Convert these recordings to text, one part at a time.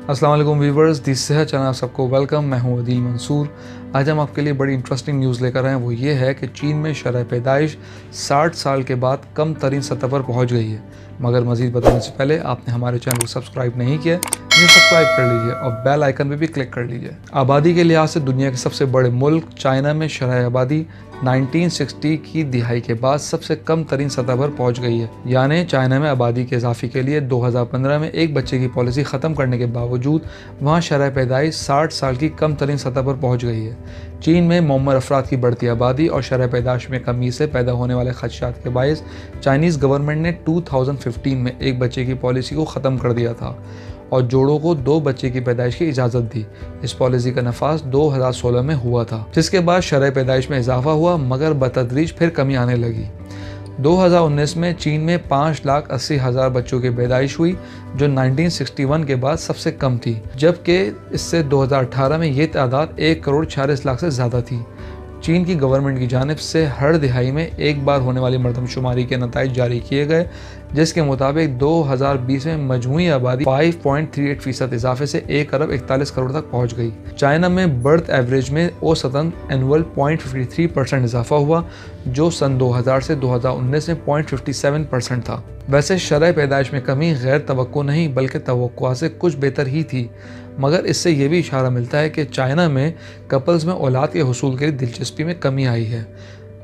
अस्सलाम वालेकुम व्यूवर्स, दी सेहत चैनल आप सबको वेलकम। मैं हूं अदील मंसूर। आज हम आपके लिए बड़ी इंटरेस्टिंग न्यूज़ लेकर आए हैं। वो ये है कि चीन में शरह पैदाइश 60 साल के बाद कम तरीन सतह पर पहुंच गई है। मगर मज़ीद बताने से पहले आपने हमारे चैनल को सब्सक्राइब नहीं किया, इसे सब्सक्राइब कर लीजिए और बेल आइकन पर भी क्लिक कर लीजिए। आबादी के लिहाज से दुनिया के सबसे बड़े मुल्क चाइना में शरह आबादी 1960 की दिहाई के बाद सबसे कम तरीन सतह पर पहुंच गई है। यानी चाइना में आबादी के इजाफे के लिए 2015 में एक बच्चे की पॉलिसी ख़त्म करने के बावजूद वहाँ शरह पैदाइश 60 साल की कम तरीन सतह पर पहुंच गई है। चीन में मुअम्मर अफराद की बढ़ती आबादी और शरह पैदाइश में कमी से पैदा होने वाले खदशात के बायस चाइनीज़ गवर्नमेंट ने 2015 में एक बच्चे की पॉलिसी को ख़त्म कर दिया था और जोड़ों को 2 बच्चे की पैदाइश की इजाज़त दी। इस पॉलिसी का नफाज 2016 में हुआ था, जिसके बाद शरह पैदाइश में इजाफा हुआ मगर बतदरीज फिर कमी आने लगी। 2019 में चीन में 5,80,000 बच्चों की पैदाइश हुई, जो 1961 के बाद सबसे कम थी, जबकि इससे 2018 में ये तादाद 1,46,00,000 से ज़्यादा थी। चीन की गवर्नमेंट की जानिब से हर दिहाई में एक बार होने वाली मरदमशुमारी के नताइज जारी किए गए, जिसके मुताबिक 2020 में मजमूई आबादी 5.38% इजाफे से 1,41 करोड़ तक पहुंच गई। चाइना में बर्थ एवरेज में औसतन एनुअल 0.53% इजाफा हुआ, जो सन 2000 से 2019 में 0.57% था। वैसे शरह पैदाइश में कमी गैर तवक्को नहीं बल्कि तवक्को से कुछ बेहतर ही थी, मगर इससे ये भी इशारा मिलता है कि चाइना में कपल्स में औलाद के हुसूल के लिए दिलचस्पी में कमी आई है।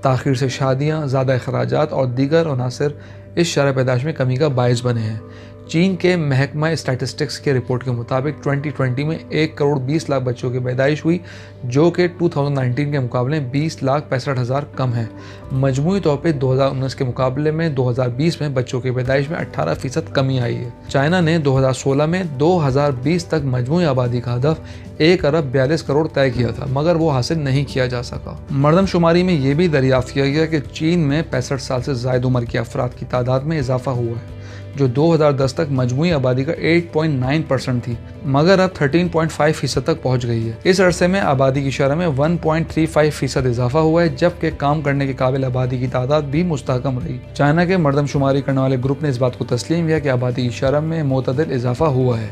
ताख़ीर से शादियाँ, ज़्यादा अखराजात और दीगर अनासर इस शरह पैदाइश में कमी का बायस बने हैं। चीन के महकमा स्टैटिस्टिक्स के रिपोर्ट के मुताबिक 2020 में 1,20,00,000 बच्चों की पैदाइश हुई, जो कि 2019 के मुकाबले 20,65,000 कम है। मजमूई तौर पे 2019 के मुकाबले में 2020 में बच्चों की पैदाइश में 18% कमी आई है। चाइना ने 2016 में 2020 तक मजमूई आबादी का हदफ 1,42 करोड़ तय किया था, मगर वो हासिल नहीं किया जा सका। मरदमशुमारी में ये भी दरियाफ्त किया गया कि चीन में 65 साल से ज़ायद उम्र के अफराद की तादाद में इजाफा हुआ है, जो 2010 तक मजमूई आबादी का 8.9% थी, मगर अब 13.5% तक पहुंच गई है। इस अरसे में आबादी की शरह में 1.35% इजाफा हुआ है, जबकि काम करने के काबिल आबादी की तादाद भी मुस्तहकम रही। चाइना के मरदमशुमारी करने वाले ग्रुप ने इस बात को तस्लीम किया कि आबादी की शरह में मोतदल इजाफा हुआ है।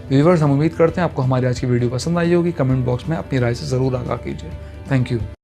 व्यूवर्स, हम उम्मीद करते हैं आपको हमारी आज की वीडियो पसंद आई होगी। कमेंट बॉक्स में अपनी राय से ज़रूर आगाह कीजिए। Thank you.